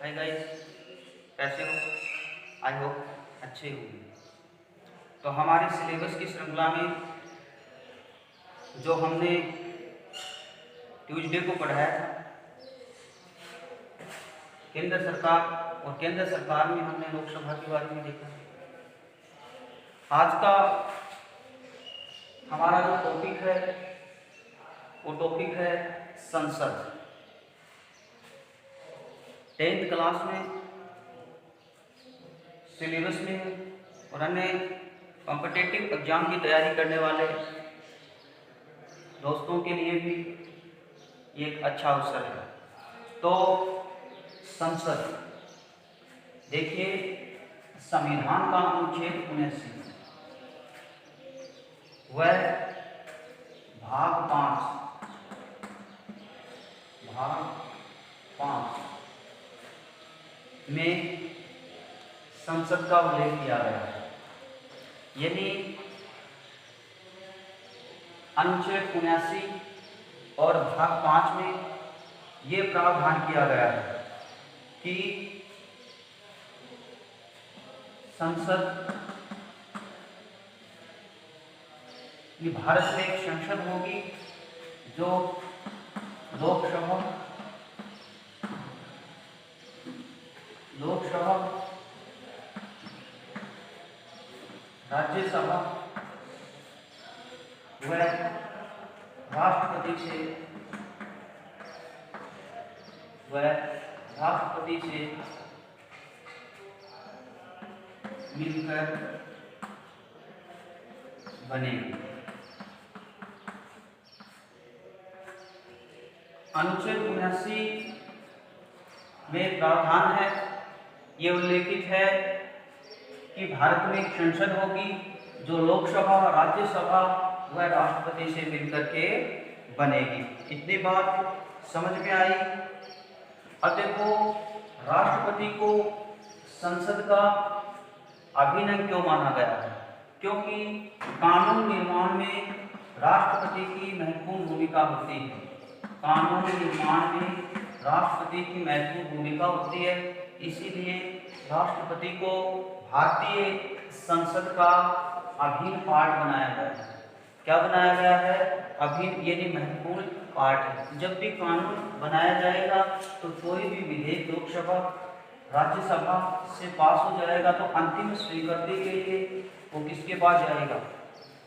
Hi guys, कैसे हो? I hope अच्छे होंगे। तो हमारे सिलेबस की श्रृंखला में जो हमने ट्यूसडे को पढ़ाया था केंद्र सरकार, और केंद्र सरकार में हमने लोकसभा के बारे में देखा। आज का हमारा जो टॉपिक है वो टॉपिक है संसद। 10th क्लास में सिलेबस में है और अन्य कॉम्पिटिटिव एग्जाम की तैयारी करने वाले दोस्तों के लिए भी ये एक अच्छा अवसर है। तो संसद देखिए, संविधान का अनुच्छेद 79 वह भाग 5 में संसद का उल्लेख किया गया है। यानी अनुच्छेद 79 और भाग 5 में ये प्रावधान किया गया है कि संसद ये भारत में एक संसद होगी जो लोकसभा, राज्यसभा व राष्ट्रपति से मिलकर बनेगी। अनुच्छेद 79 में प्रावधान है, ये उल्लेखित है कि भारत में एक संसद होगी जो लोकसभा, राज्यसभा व राष्ट्रपति से मिलकर के बनेगी। इतनी बात समझ में आई। अब देखो, राष्ट्रपति को संसद का अभिन्न क्यों माना गया है? क्योंकि कानून निर्माण में राष्ट्रपति की महत्वपूर्ण भूमिका होती है। कानून निर्माण में राष्ट्रपति की महत्वपूर्ण भूमिका होती है, इसीलिए राष्ट्रपति को भारतीय संसद का अभिन्न पार्ट बनाया गया है। क्या बनाया गया है? अभिन्न, यानी महत्वपूर्ण पार्ट है। जब भी कानून बनाया जाएगा तो कोई भी विधेयक लोकसभा, राज्यसभा से पास हो जाएगा तो अंतिम स्वीकृति के लिए वो किसके पास जाएगा?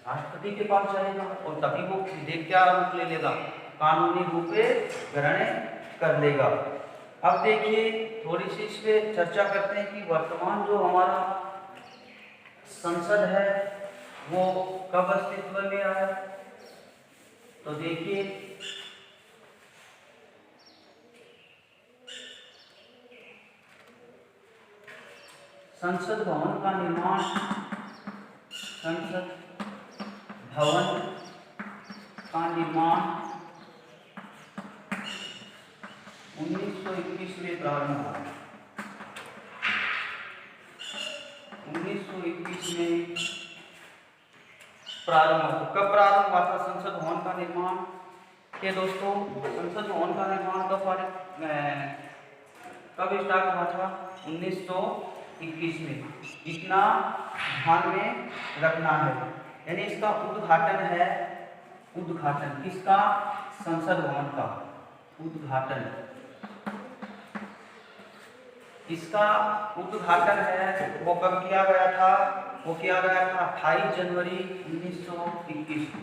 राष्ट्रपति के पास जाएगा, और तभी वो विधेयक क्या रूप ले लेगा? कानूनी रूप में ग्रहण कर लेगा। अब देखिए, थोड़ी सी इस पे चर्चा करते हैं कि वर्तमान जो हमारा संसद है वो कब अस्तित्व में आया। तो देखिए, संसद भवन का निर्माण 1921 में प्रारंभ हुआ। 1921 में प्रारंभ हुआ। कब प्रारंभ हुआ था संसद भवन का निर्माण? के दोस्तों, संसद भवन का निर्माण कब स्टार्ट हुआ था? 1921 में। इतना ध्यान में रखना है। यानी इसका उद्घाटन है, उद्घाटन किसका? संसद भवन का उद्घाटन, इसका उद्घाटन है वो कब किया गया था? वो किया गया था 28 जनवरी 1921 को।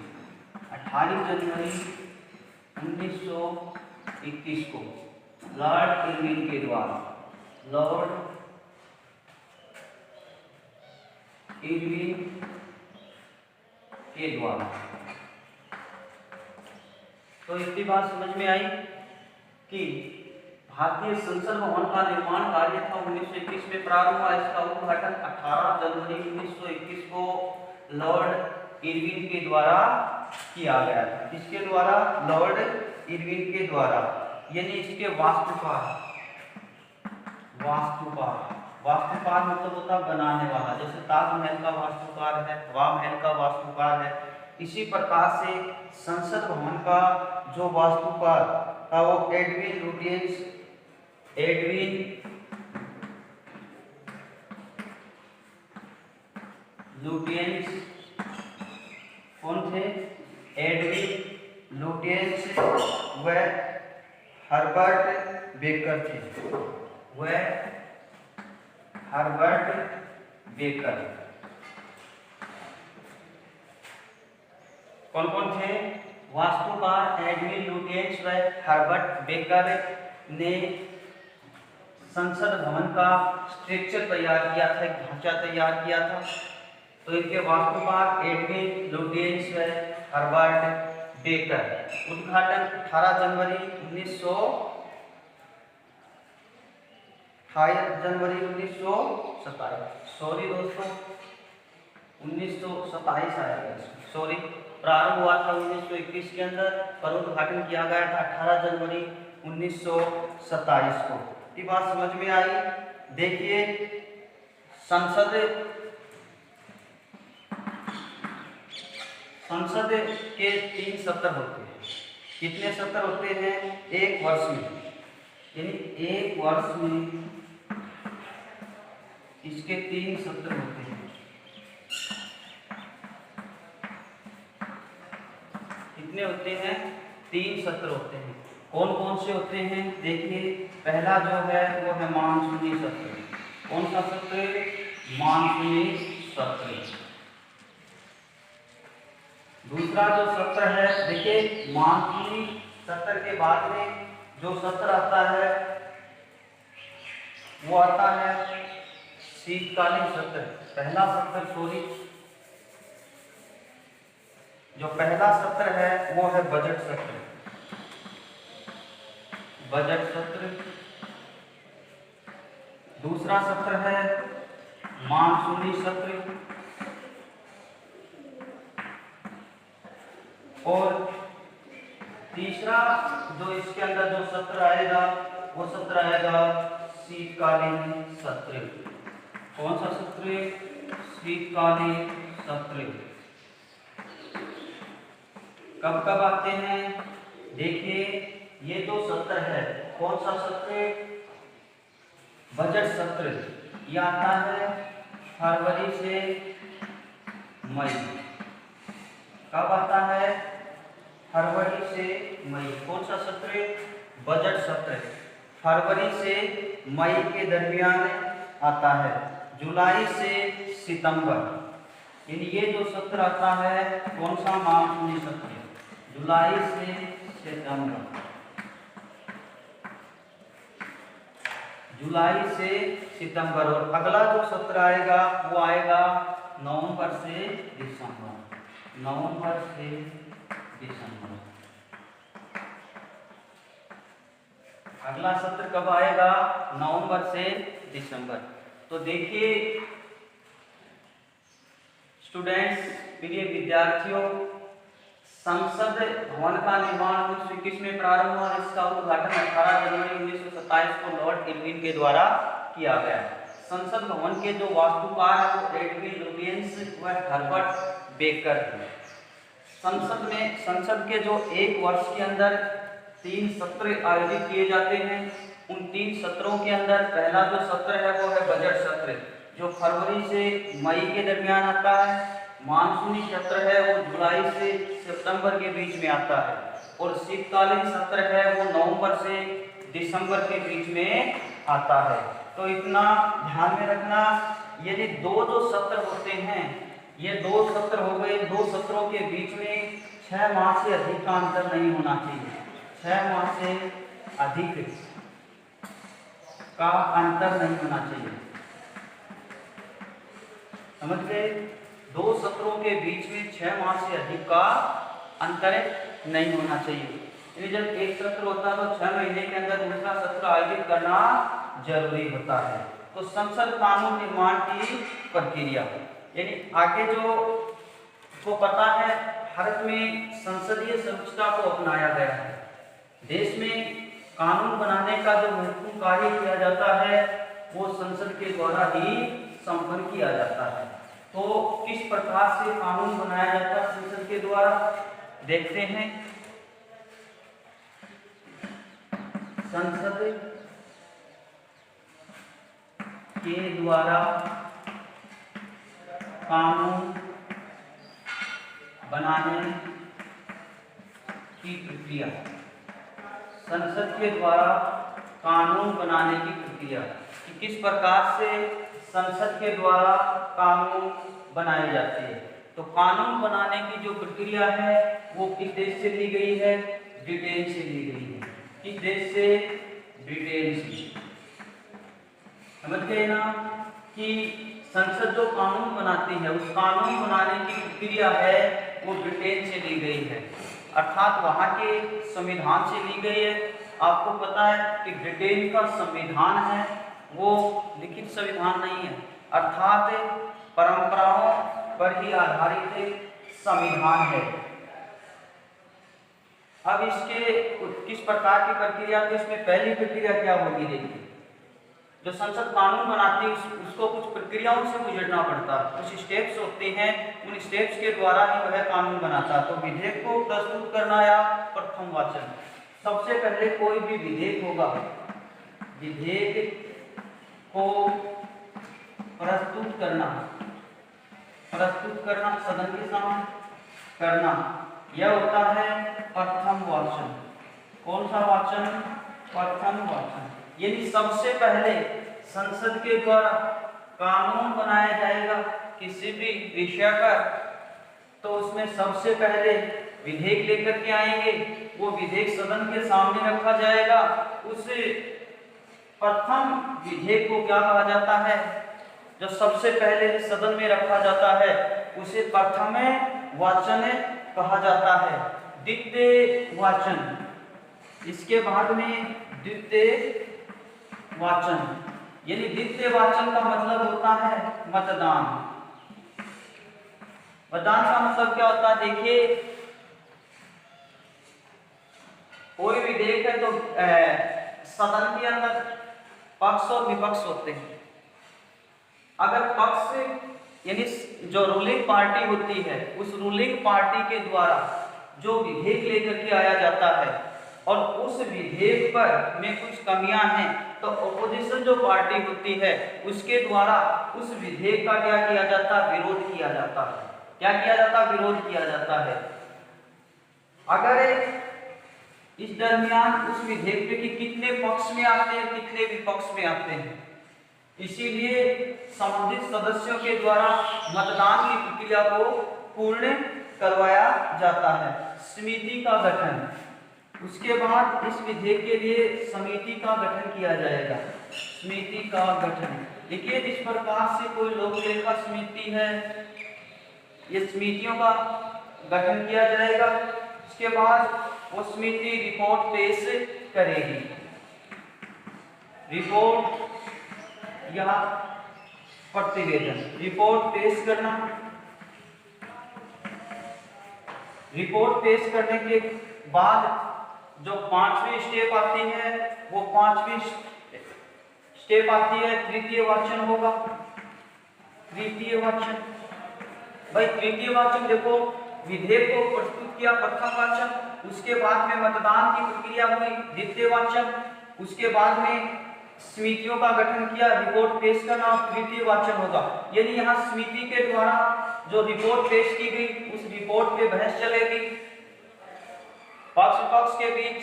28 जनवरी 1921 को लॉर्ड इरविन के द्वारा, लॉर्ड इरविन के द्वारा। तो इतनी बात समझ में आई कि भारतीय संसद भवन का निर्माण कार्य था 1921 में प्रारंभ हुआ। इसका उद्घाटन 18 जनवरी 1921 को लॉर्ड इरविन के द्वारा किया गया था। किसके द्वारा? लॉर्ड इरविन के द्वारा। यानी इसके वास्तुकार मतलब होता बनाने वाला। जैसे ताजमहल का वास्तुकार है, हवा महल का वास्तुकार है, इसी प्रकार से संसद भवन का जो वास्तुकार था वो एडविन लुटियंस कौन थे? एडविन लुटियंस व हर्बर्ट बेकर थे। वह हर्बर्ट बेकर कौन कौन थे? वास्तुकार एडविन लुटियंस व हर्बर्ट बेकर ने संसद भवन का स्ट्रक्चर तैयार किया था, एक ढांचा तैयार किया था। तो इनके वास्तुकार एडविन लुटियंस व हर्बर्ट बेकर। उद्घाटन 18 जनवरी 1927। सॉरी दोस्तों, 1927 आएगा, सॉरी। प्रारंभ हुआ था 1921 के अंदर, पर उद्घाटन किया गया था 18 जनवरी 1927 को। ये बात समझ में आई? देखिए, संसद के 3 सत्र होते हैं। कितने सत्र होते हैं? एक वर्ष में, यानी एक वर्ष में इसके 3 सत्र होते हैं। कितने होते हैं? 3 सत्र होते हैं। कौन कौन से होते हैं? देखिए, पहला जो है वो है मानसूनी सत्र। कौन सा सत्र? मानसूनी सत्र। दूसरा जो सत्र है, देखिए, मानसूनी सत्र के बाद में जो सत्र आता है वो आता है शीतकालीन सत्र। पहला सत्र, सॉरी, जो पहला सत्र है वो है बजट सत्र। बजट सत्र। दूसरा सत्र है मानसूनी सत्र। और तीसरा जो इसके अंदर जो सत्र आएगा वो सत्र आएगा शीतकालीन सत्र। कौन सा सत्र? शीतकालीन सत्र। कब कब आते हैं? देखिए, ये जो सत्र है, कौन सा सत्र? बजट सत्र। ये आता है फरवरी से मई। कब आता है? फरवरी से मई। कौन सा सत्र? बजट सत्र। फरवरी से मई के दरमियान आता है। जुलाई से सितंबर, यानी ये जो सत्र आता है कौन सा? मानसूनी सत्र। जुलाई से सितंबर। जुलाई से सितंबर। और अगला जो सत्र आएगा वो आएगा नवंबर से दिसंबर। नवंबर से दिसंबर। अगला सत्र कब आएगा? नवंबर से दिसंबर। तो देखिए स्टूडेंट्स, प्रिय विद्यार्थियों, संसद भवन का निर्माण 1921 में प्रारंभ हुआ। इसका उद्घाटन 18 जनवरी 1927 को लॉर्ड इरविन के द्वारा किया गया। संसद भवन के जो वास्तुकार हैं वो एडविन लुटियंस व हर्बर्ट बेकर थे। संसद के जो एक वर्ष के अंदर 3 सत्र आयोजित किए जाते हैं। उन 3 सत्रों के अंदर पहला जो सत्र है वो है बजट सत्र, जो फरवरी से मई के दरमियान आता है। मानसूनी सत्र है वो जुलाई से सितंबर के बीच में आता है। और शीतकालीन सत्र है वो नवंबर से दिसंबर के बीच में आता है। तो इतना ध्यान में रखना, यदि 2 जो सत्र होते हैं, ये 2 सत्र हो गए, 2 सत्रों के बीच में 6 माह से अधिक का अंतर नहीं होना चाहिए। 6 माह से अधिक का अंतर नहीं होना चाहिए। समझ गए? 2 सत्रों के बीच में 6 माह से अधिक का अंतर नहीं होना चाहिए। यानी जब एक सत्र होता है तो 6 महीने के अंदर दूसरा सत्र आयोजित करना जरूरी होता है। तो संसद कानून निर्माण की प्रक्रिया, यानी आगे जो को पता है, भारत में संसदीय संरचना को अपनाया गया है। देश में कानून बनाने का जो महत्वपूर्ण कार्य किया जाता है वो संसद के द्वारा ही संपन्न किया जाता है। तो किस प्रकार से कानून बनाया जाता है संसद के द्वारा, देखते हैं। संसद के द्वारा कानून बनाने की प्रक्रिया, संसद के द्वारा कानून बनाने की प्रक्रिया कि किस प्रकार से संसद के द्वारा कानून बनाए जाते हैं। तो कानून बनाने की जो प्रक्रिया है वो किस देश से ली गई है? ब्रिटेन से ली गई है। किस देश से? ब्रिटेन से। समझ गए ना कि संसद जो कानून बनाती है उस कानून बनाने की प्रक्रिया है वो ब्रिटेन से ली गई है, अर्थात वहाँ के संविधान से ली गई है। आपको पता है कि ब्रिटेन का संविधान है वो लिखित संविधान नहीं है, अर्थात परंपराओं पर ही आधारित संविधान है। अब इसके किस प्रकार की प्रक्रिया, तो इसमें पहली प्रक्रिया क्या होगी? देखिए, जो संसद कानून बनाती है उसको कुछ प्रक्रियाओं से गुजरना पड़ता है, कुछ स्टेप्स होते हैं, उन स्टेप्स के द्वारा ही वह कानून बनाता है। तो विधेयक को प्रस्तुत करना या प्रथम वाचन, सबसे पहले कोई भी विधेयक होगा, विधेयक को प्रस्तुत करना सदन के सामने करना, यह होता है प्रथम वाचन। कौन सा वाचन? प्रथम वाचन। यानी सबसे पहले संसद के द्वारा कानून बनाया जाएगा किसी भी विषय पर, तो उसमें सबसे पहले विधेयक लेकर के आएंगे, वो विधेयक सदन के सामने रखा जाएगा। उस प्रथम विधेयक को क्या कहा जाता है? जो सबसे पहले सदन में रखा जाता है उसे प्रथम वाचन कहा जाता है। द्वितीय वाचन, इसके बाद में द्वितीय वाचन, यानी द्वितीय वाचन का मतलब होता है मतदान। मतदान का मतलब क्या होता है? देखिए, कोई विधेयक है तो सदन के अंदर पक्ष और विपक्ष होते हैं। अगर पक्ष यानी जो रूलिंग पार्टी होती है उस रूलिंग पार्टी के द्वारा जो विधेयक लेकर के आया जाता है और उस विधेयक पर में कुछ कमियां हैं, तो ऑपोजिशन जो पार्टी होती है उसके द्वारा उस विधेयक का क्या किया जाता है? विरोध किया जाता है। क्या किया जाता है? विरोध किया जाता है। अगर इस दरमियान उस विधेयक के कितने पक्ष में आते हैं, कितने विपक्ष में आते हैं, इसीलिए संबंधित सदस्यों के द्वारा मतदान की प्रक्रिया को पूर्ण करवाया जाता है। समिति का गठन, उसके बाद इस विधेयक के लिए समिति का गठन किया जाएगा। समिति का गठन, देखिए जिस प्रकार से कोई लोक लेखा समिति है, ये समितियों का गठन किया जाएगा। उसके बाद वो समिति रिपोर्ट पेश करेगी। रिपोर्ट या प्रतिवेदन, रिपोर्ट पेश करना। रिपोर्ट पेश करने के बाद जो पांचवी स्टेप आती है वो पांचवी स्टेप आती है तृतीय वाचन होगा। तृतीय वाचन, भाई तृतीय वाचन देखो, विधेयक को प्रस्तुत किया प्रथम वाचन, उसके बाद में मतदान की प्रक्रिया हुई द्वितीय वाचन, उसके बाद में समितियों का गठन किया, रिपोर्ट पेश करना और तृतीय वाचन होगा। यानी यहाँ समिति के द्वारा जो रिपोर्ट पेश की गई उस रिपोर्ट पे बहस चलेगी, पक्ष विपक्ष के बीच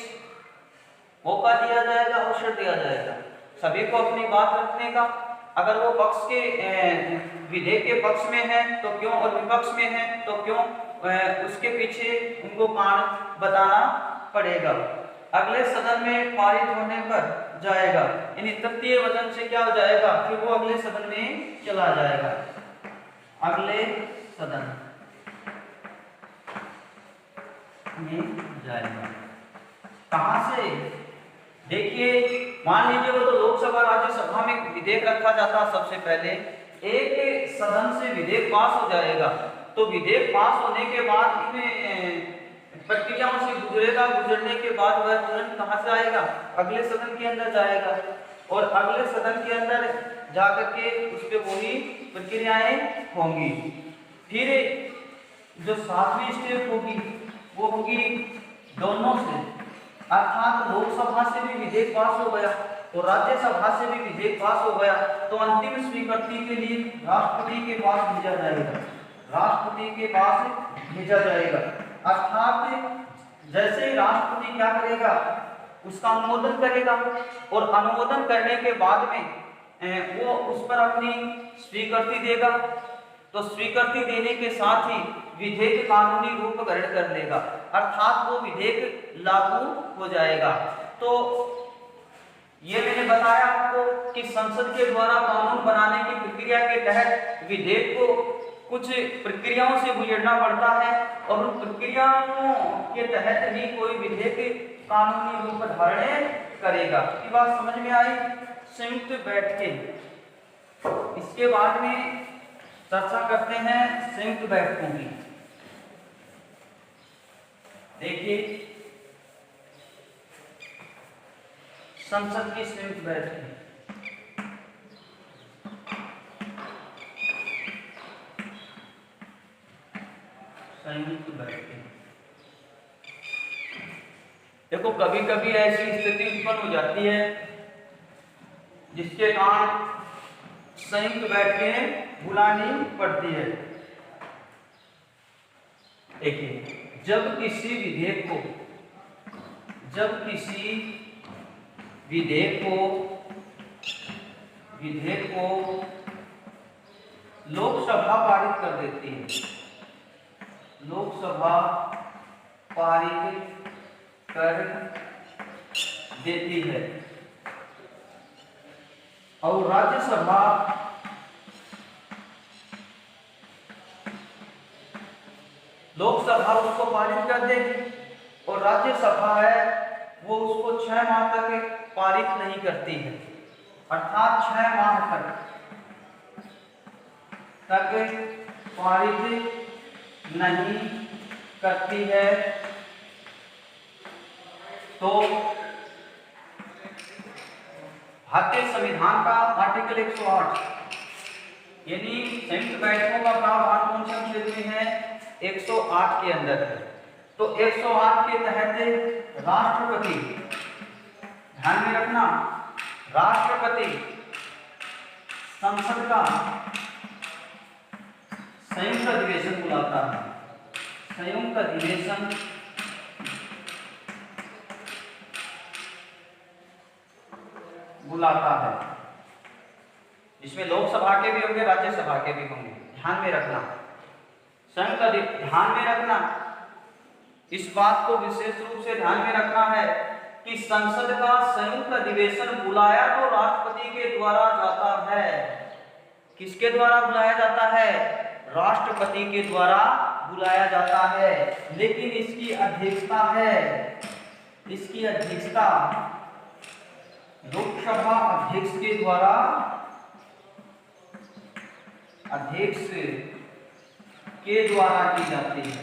मौका दिया जाएगा, अवसर दिया जाएगा सभी को अपनी बात रखने का। अगर वो पक्ष के विधेयक के पक्ष में है तो क्यों, और विपक्ष में है तो क्यों, उसके पीछे उनको कारण बताना पड़ेगा। अगले सदन में पारित होने पर जाएगा, यानी तृतीय वचन से क्या हो जाएगा, फिर वो अगले सदन में चला जाएगा। अगले सदन में जाएगा कहां से? देखिए, मान लीजिए वो तो लोकसभा राज्यसभा में विधेयक रखा जाता, सबसे पहले एक सदन से विधेयक पास हो जाएगा, तो विधेयक पास होने के बाद इन प्रक्रियाओं से गुजरेगा, गुजरने के बाद वह तुरंत कहां से आएगा, अगले सदन के अंदर जाएगा, और अगले सदन के अंदर जाकर के उस पर वही प्रक्रियाएं होंगी। फिर जो सातवीं स्टेप होगी वो होगी दोनों से अर्थात लोकसभा से भी विधेयक पास हो गया और राज्यसभा से भी विधेयक पास हो गया, तो अंतिम स्वीकृति के लिए राष्ट्रपति के पास भेजा जाएगा, राष्ट्रपति के पास भेजा जाएगा। अर्थात जैसे ही राष्ट्रपति क्या करेगा, उसका अनुमोदन करेगा और अनुमोदन करने के बाद में वो उस पर अपनी स्वीकृति देगा, तो स्वीकृति देने के साथ ही विधेयक कानूनी रूप ग्रहण कर लेगा, अर्थात वो विधेयक लागू हो जाएगा। तो ये मैंने बताया आपको कि संसद के द्वारा कानून बनाने की प्रक्रिया के तहत विधेयक को कुछ प्रक्रियाओं से गुजरना पड़ता है और उन प्रक्रियाओं के तहत ही कोई विधेयक कानूनी रूप धारण करेगा। ये बात समझ में आई? संयुक्त बैठकें, इसके बाद में चर्चा करते हैं संयुक्त बैठकों की। देखिए, संसद की संयुक्त बैठकें, संयुक्त बैठकें। देखो, कभी कभी ऐसी स्थिति उत्पन्न हो जाती है जिसके कारण संयुक्त बैठकें बुलानी पड़ती है। देखिए, जब किसी विधेयक को लोकसभा पारित कर देती है, लोकसभा पारित कर देती है और राज्यसभा लोकसभा उसको पारित कर देगी और राज्यसभा है वो उसको 6 माह तक पारित नहीं करती है, अर्थात 6 माह तक पारित नहीं करती है। तो भारतीय संविधान का आर्टिकल 108 यानी संयुक्त बैठकों का प्रावधान कौन से अनुच्छेद में है? 108 के अंदर है। तो 108 के तहत राष्ट्रपति, ध्यान में रखना, राष्ट्रपति संसद का संयुक्त अधिवेशन बुलाता है, संयुक्त अधिवेशन बुलाता है। इसमें लोकसभा के भी होंगे, राज्यसभा के भी होंगे, ध्यान में रखना, ध्यान में रखना। इस बात को विशेष रूप से ध्यान में रखना है कि संसद का संयुक्त अधिवेशन बुलाया तो राष्ट्रपति के द्वारा जाता है। किसके द्वारा बुलाया जाता है? राष्ट्रपति के द्वारा बुलाया जाता है, लेकिन इसकी अध्यक्षता लोकसभा अध्यक्ष के द्वारा की जाती है,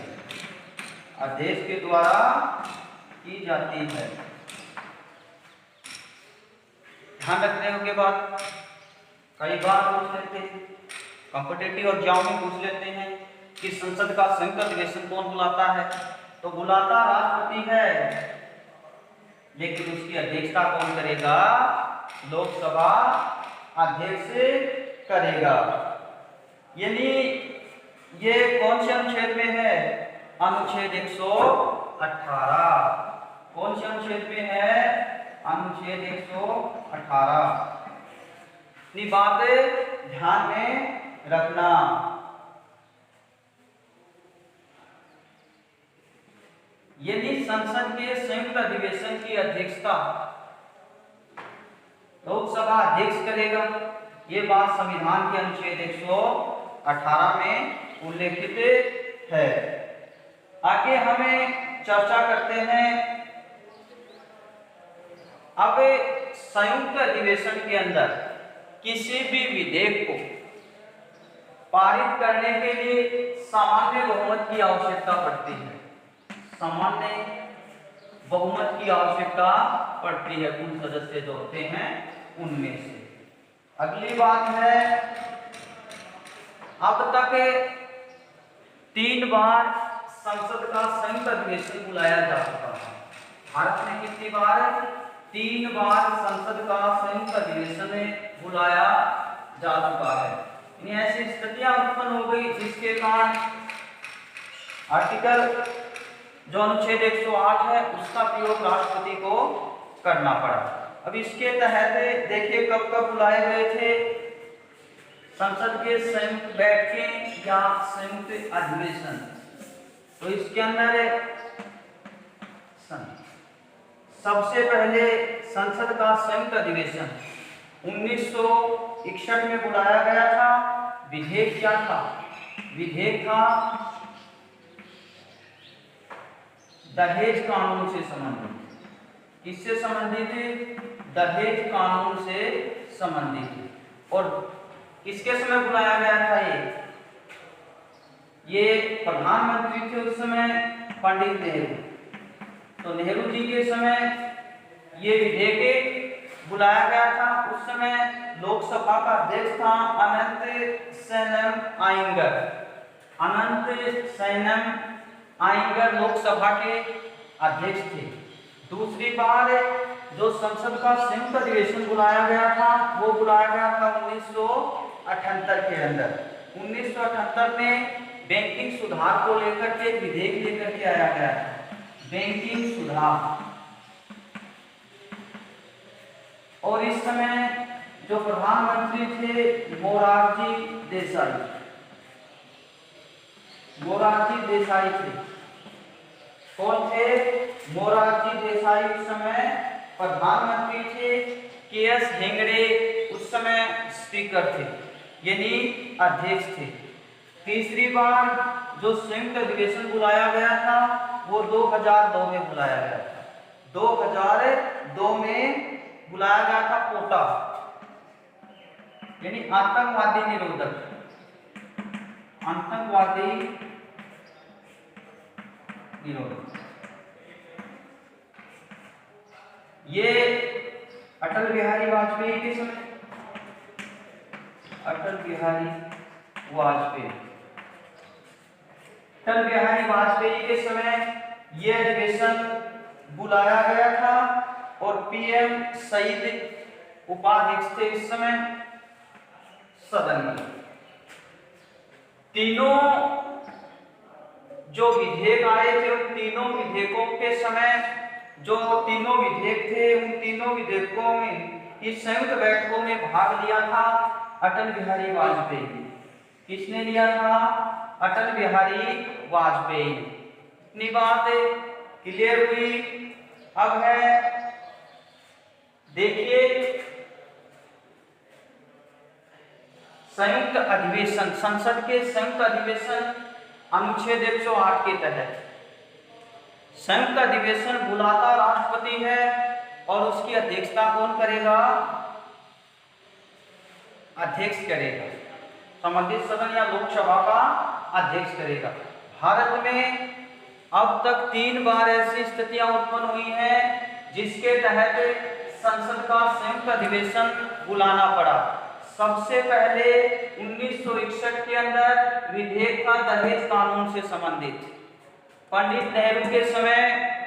अध्यक्ष के द्वारा की जाती है। ध्यान रखने के बाद कई बार पूछ लेते हैं, कॉम्पिटिटिव एग्जाम में पूछ लेते हैं कि संसद का संयुक्त अधिवेशन कौन बुलाता है? तो बुलाता राष्ट्रपति है, लेकिन उसकी अध्यक्षता कौन करेगा? लोकसभा अध्यक्ष करेगा। यानी ये कौन से अनुच्छेद में है? अनुच्छेद 118। कौन से अनुच्छेद में है? अनुच्छेद 118। अपनी बातें ध्यान में रखना। यदि संसद के संयुक्त अधिवेशन की अध्यक्षता लोकसभा अध्यक्ष करेगा, ये बात संविधान के अनुच्छेद 118 में उल्लेखित है। आगे हमें चर्चा करते हैं अब संयुक्त अधिवेशन के अंदर किसी भी विधेयक को पारित करने के लिए सामान्य बहुमत की आवश्यकता पड़ती है, सामान्य बहुमत की आवश्यकता पड़ती है उन सदस्य जो होते हैं उनमें से। अगली बात है, अब तक 3 बार संसद का संयुक्त अधिवेशन बुलाया जा चुका है। भारत ने कितनी बार, 3 बार संसद का संयुक्त अधिवेशन बुलाया जा चुका है। यानी ऐसी स्थितियां उत्पन्न हो गई जिसके कारण आर्टिकल जो अनुच्छेद 108 है उसका प्रयोग राष्ट्रपति को करना पड़ा। अब इसके तहत देखिए कब कब बुलाए गए थे संसद के संयुक्त बैठकें या संयुक्त अधिवेशन। तो इसके अंदर सबसे पहले संसद का संयुक्त अधिवेशन 1961 में बुलाया गया था। विधेयक क्या था, विधेयक था दहेज कानून से संबंधित। किससे संबंधित, दहेज कानून से संबंधित। और किसके समय बुलाया गया था, ये प्रधानमंत्री थे उस समय पंडित नेहरू। तो नेहरू जी के समय ये विधेयक बुलाया गया था। उस समय लोकसभा का अध्यक्ष था अनंत सैनम आयंगर। अनंत सैनम आयंगर लोकसभा के अध्यक्ष थे। दूसरी बार जो संसद का संयुक्त अधिवेशन बुलाया गया था वो बुलाया गया था 1978 के अंदर। 1978 में बैंकिंग सुधार को लेकर के एक विधेयक लेकर के आया गया था, बैंकिंग सुधार। और इस समय जो प्रधानमंत्री थे मोरारजी देसाई, मोरारजी देसाई थे। कौन थे, मोरारजी देसाई उस समय प्रधानमंत्री थे। के.एस. हेगड़े उस समय स्पीकर थे, यानी अध्यक्ष थे। तीसरी बार जो संयुक्त अधिवेशन बुलाया गया था वो 2002 में बुलाया गया था। 2002 में बुलाया गया था कोटा, यानी आतंकवादी निरोधक, आतंकवादी निरोधक। ये अटल बिहारी वाजपेयी के समय, अटल बिहारी वाजपेयी, अटल बिहारी वाजपेयी के समय यह अधिवेशन बुलाया गया था और पीएम शहीद उपाध्यक्ष थे इस समय सदन में। तीनों जो विधेयक आए थे उन तीनों विधेयकों के समय जो तीनों विधेयक थे उन तीनों विधेयकों में इस संयुक्त बैठकों में भाग लिया था अटल बिहारी वाजपेयी। किसने लिया था, अटल बिहारी वाजपेयी। इतनी बात क्लियर हुई। अब है देखिए संयुक्त अधिवेशन, संसद के संयुक्त अधिवेशन अनुच्छेद 108 के तहत संयुक्त अधिवेशन बुलाता राष्ट्रपति है और उसकी अध्यक्षता कौन करेगा, अध्यक्ष करेगा, संबंधित सदन या लोकसभा का अध्यक्ष करेगा। भारत में अब तक 3 बार ऐसी स्थितियां उत्पन्न हुई हैं जिसके तहत संसद का संयुक्त अधिवेशन बुलाना पड़ा। सबसे पहले 1961 के अंदर विधेयक था दहेज कानून से संबंधित। पंडित नेहरू के समय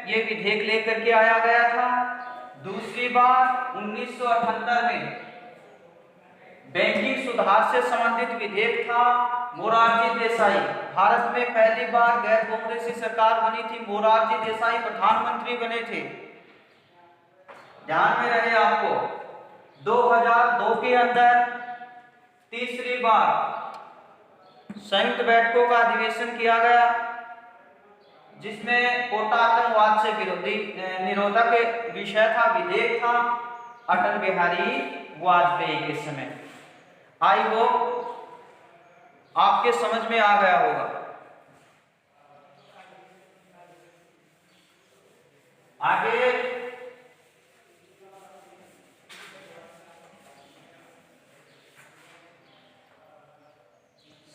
यह विधेयक लेकर के आया गया था। दूसरी बार 1978 में बैंकिंग सुधार से संबंधित विधेयक था, मोरारजी देसाई। भारत में पहली बार गैर कांग्रेसी सरकार बनी थी, मोरारजी देसाई प्रधानमंत्री बने थे। ध्यान में रहे आपको। 2002 के अंदर तीसरी बार संयुक्त बैठकों का अधिवेशन किया गया जिसमें कोटा आतंकवाद से विरोधी निरोधक विषय था, विधेयक था अटल बिहारी वाजपेयी के समय। आई होप आपके समझ में आ गया होगा। आगे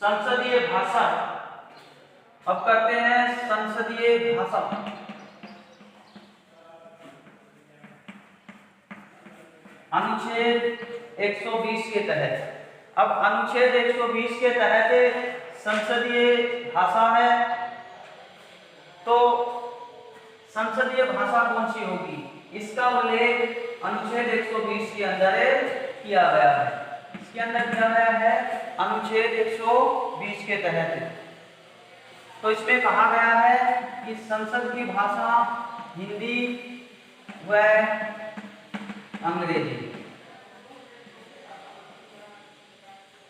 संसदीय भाषा, अब करते हैं संसदीय भाषा। अनुच्छेद 120 के तहत, अब अनुच्छेद 120 के तहत संसदीय भाषा है। तो संसदीय भाषा कौन सी होगी, इसका उल्लेख अनुच्छेद 120 के अंदर किया गया है। इसके अंदर किया गया है अनुच्छेद 120 के तहत। तो इसमें कहा गया है कि संसद की भाषा हिंदी व अंग्रेजी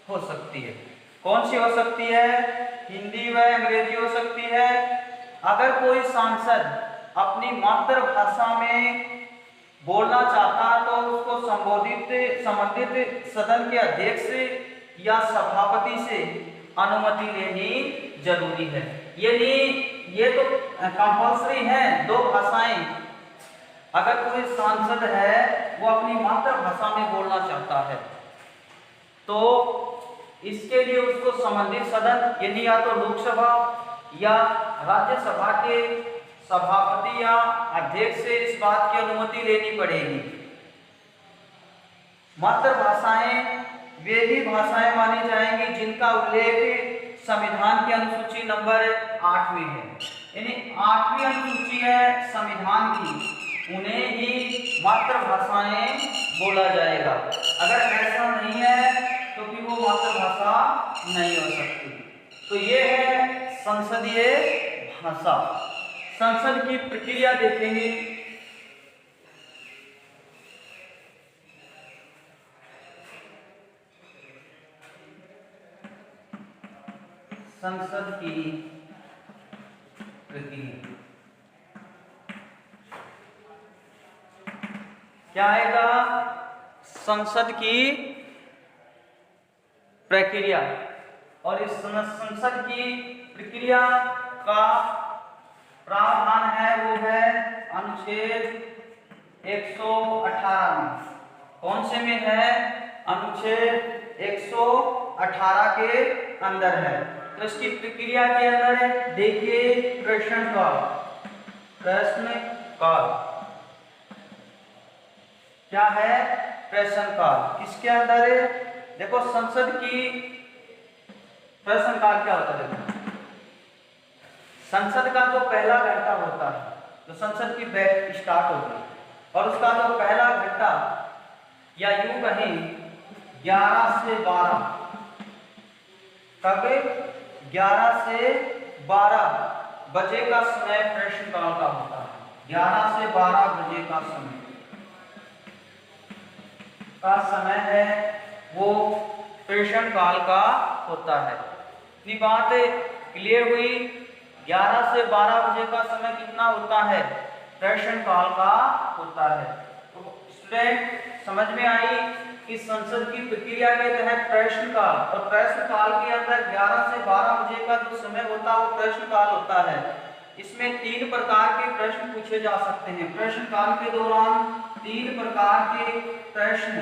हो सकती है। कौन सी हो सकती है, हिंदी व अंग्रेजी हो सकती है। अगर कोई सांसद अपनी मातृभाषा में बोलना चाहता है तो उसको संबंधित सदन के अध्यक्ष या सभापति से अनुमति लेनी जरूरी है। ये तो कंपल्सरी है, दो भाषाएं। अगर कोई सांसद है वो अपनी मातृभाषा में बोलना चाहता है तो इसके लिए उसको संबंधित सदन यानी या तो लोकसभा या राज्यसभा के सभापति या अध्यक्ष से इस बात की अनुमति लेनी पड़ेगी। मातृभाषाएं वे ही भाषाएं मानी जाएंगी जिनका उल्लेख संविधान की अनुसूची नंबर 8 में है। यानी 8वीं अनुसूची है संविधान की, उन्हें ही मातृभाषाएं बोला जाएगा। अगर ऐसा नहीं है तो फिर वो मातृभाषा नहीं हो सकती। तो ये है संसदीय भाषा। संसद की प्रक्रिया देखेंगे। संसद की प्रक्रिया क्या आएगा, संसद की प्रक्रिया। और इस संसद की प्रक्रिया का प्रावधान है वो है अनुच्छेद 118 में। कौन से में है, अनुच्छेद 118 के अंदर है। तो इसकी प्रक्रिया के अंदर देखिए प्रश्नकाल। प्रश्नकाल क्या है, प्रश्नकाल। इसके अंदर देखो संसद की प्रश्नकाल क्या होता है। संसद का जो पहला घंटा होता है, तो संसद की बैठक स्टार्ट होगी और उसका जो पहला घंटा या यूं कहें 11 से 12 तक 11 से 12 बजे का समय प्रश्नकाल का होता है। 11 से 12 बजे का समय है वो प्रश्नकाल का होता है। इतनी बात क्लियर हुई। 11 से 12 बजे का समय कितना होता है, प्रश्नकाल का होता है। तो स्टूडेंट समझ में आई कि संसद की प्रक्रिया के तहत प्रश्नकाल, और प्रश्नकाल के अंदर 11 से 12 बजे का जो समय होता है वो प्रश्नकाल होता है। इसमें 3 प्रकार के प्रश्न पूछे जा सकते हैं। प्रश्नकाल के दौरान 3 प्रकार के प्रश्न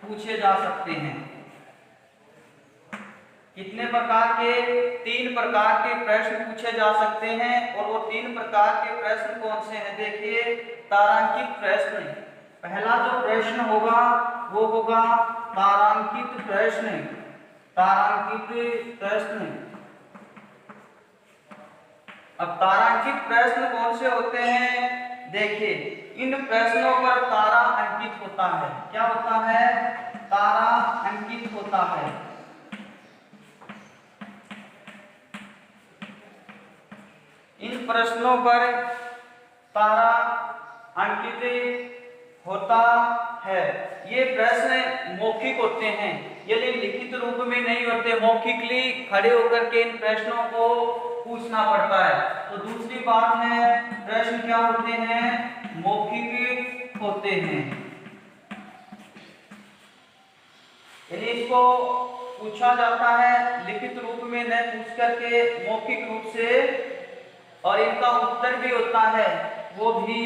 पूछे जा सकते हैं। कितने प्रकार के, 3 प्रकार के प्रश्न पूछे जा सकते हैं। और वो 3 प्रकार के प्रश्न कौन से हैं, देखिए तारांकित प्रश्न। पहला जो प्रश्न होगा वो होगा तारांकित प्रश्न। तारांकित प्रश्न। अब तारांकित प्रश्न कौन से होते हैं, देखिए इन प्रश्नों पर तारा अंकित होता है। क्या होता है, तारा अंकित होता है। इन प्रश्नों पर तारा अंकित होता है। ये प्रश्न मौखिक होते हैं, यदि लिखित रूप में नहीं होते, मौखिकली खड़े होकर के इन प्रश्नों को पूछना पड़ता है। तो दूसरी बात है, प्रश्न क्या होते हैं, मौखिक होते हैं। यदि इसको पूछा जाता है लिखित रूप में न पूछ करके मौखिक रूप से, और इनका उत्तर भी होता है वो भी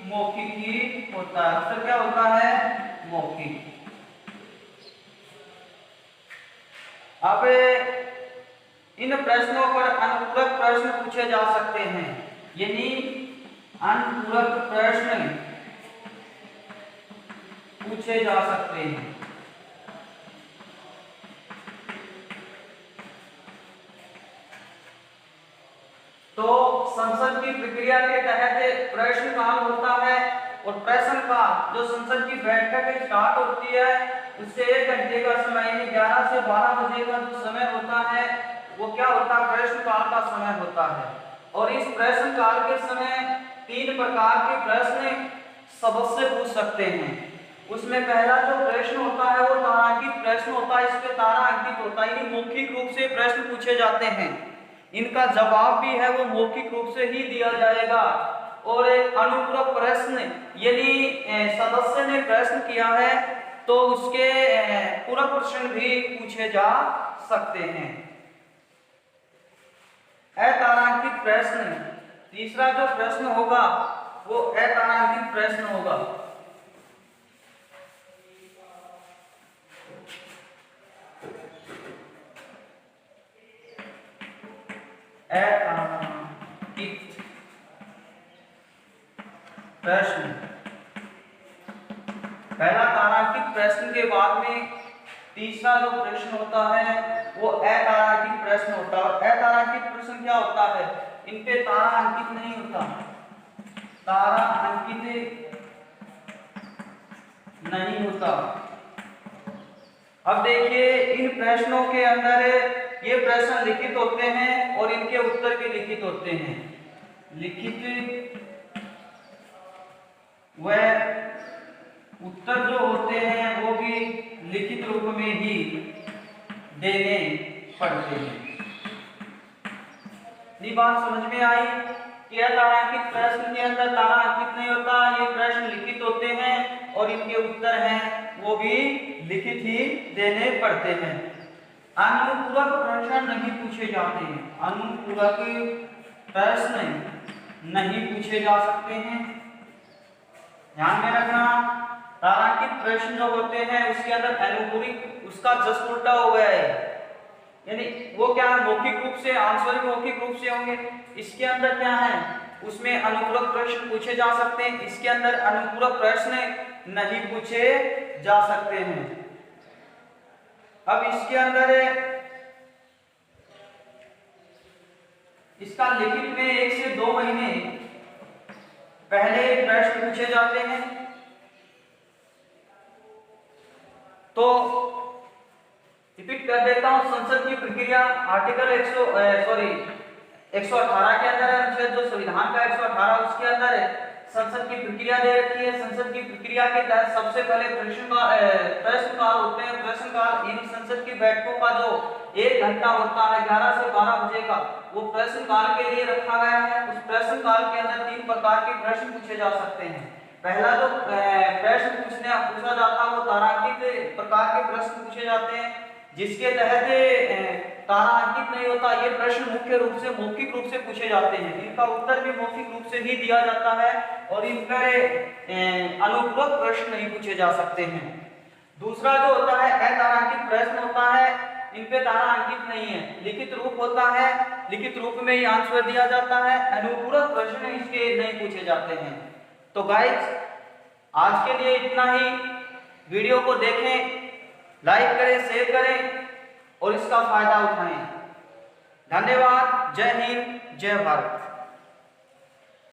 मौखिक ही होता है। उत्तर क्या होता है, मौखिक। अब इन प्रश्नों पर अनुपूरक प्रश्न पूछे जा सकते हैं। यानी अनुपूरक प्रश्न पूछे जा सकते हैं। तो संसद की प्रक्रिया के तहत प्रश्नकाल होता है और प्रश्नकाल जो संसद की बैठक स्टार्ट होती है उससे 1 घंटे का समय यानी 11 से 12 बजे का जो समय होता है वो क्या होता है, प्रश्नकाल का समय होता है। और इस प्रश्नकाल के समय 3 प्रकार के प्रश्न सदस्य पूछ सकते हैं। उसमें पहला जो प्रश्न होता है वो तारांकित प्रश्न होता है। इस पे तारा अंकित होता है, यानी मौखिक रूप से प्रश्न पूछे जाते हैं। इनका जवाब भी है वो मौखिक रूप से ही दिया जाएगा। और अनुपूरक प्रश्न यानी सदस्य ने प्रश्न किया है तो उसके पूरक प्रश्न भी पूछे जा सकते हैं। अतारांकित प्रश्न, तीसरा जो प्रश्न होगा वो अतारांकित प्रश्न होगा। अतारांकित प्रश्न, पहला तारांकित प्रश्न के बाद में तीसरा जो प्रश्न होता है वो अतारांकित प्रश्न होता है। और अतारांकित प्रश्न क्या होता है, इन पे तारा अंकित नहीं होता, तारा अंकित नहीं होता। अब देखिए इन प्रश्नों के अंदर ये प्रश्न लिखित होते हैं और इनके उत्तर भी लिखित होते हैं। लिखित व उत्तर जो होते हैं वो भी लिखित रूप में ही देने पड़ते हैं। ये बात समझ में आई कि तारांकित प्रश्न के अंदर तारा अंकित नहीं होता, ये प्रश्न लिखित होते हैं और इनके उत्तर हैं वो भी लिखित ही देने पड़ते हैं। अनुपूरक प्रश्न नहीं पूछे जाते हैं, अनुपूरक प्रश्न नहीं पूछे जा सकते हैं। ध्यान में रखना, तारांकित प्रश्न जो होते हैं उसके अंदर अनुपूरक उसका जस्ट उल्टा हो गया है, यानी वो क्या है मौखिक रूप से आंसर मौखिक रूप से होंगे। इसके अंदर क्या है उसमें अनुपूरक प्रश्न पूछे जा सकते हैं, इसके अंदर अनुपूरक प्रश्न नहीं पूछे जा सकते हैं। अब इसके अंदर इसका लिखित में 1 से 2 महीने पहले प्रश्न पूछे जाते हैं। तो रिपीट कर देता हूं, संसद की प्रक्रिया आर्टिकल 118 के अंदर है, अनुच्छेद जो संविधान का 118 उसके अंदर है संसद की प्रक्रिया दे रखी है। संसद की प्रक्रिया के तहत सबसे पहले प्रश्नकाल होते हैं। प्रश्नकाल इन संसद की बैठकों का जो 1 घंटा होता है 11 से 12 बजे का, वो प्रश्नकाल के लिए रखा गया है। उस प्रश्नकाल के अंदर 3 प्रकार के प्रश्न पूछे जा सकते हैं। पहला जो प्रश्न पूछा जाता है वो तारांकित प्रकार के प्रश्न पूछे जाते हैं, जिसके तहत तारा अंकित नहीं होता। ये प्रश्न मुख्य रूप से मौखिक रूप से पूछे जाते हैं, इनका उत्तर भी मौखिक रूप से ही दिया जाता है और इन पर अनुपूरक प्रश्न नहीं पूछे जा सकते हैं। दूसरा जो होता है अतारांकित प्रश्न होता है, इन पे तारा अंकित नहीं है, लिखित रूप होता है, लिखित रूप में ही आंसर दिया जाता है, अनुपूरक प्रश्न इसके नहीं पूछे जाते हैं। तो गाइस आज के लिए इतना ही। वीडियो को देखें, लाइक करें, शेयर करें और इसका फायदा उठाएं। धन्यवाद। जय हिंद, जय भारत।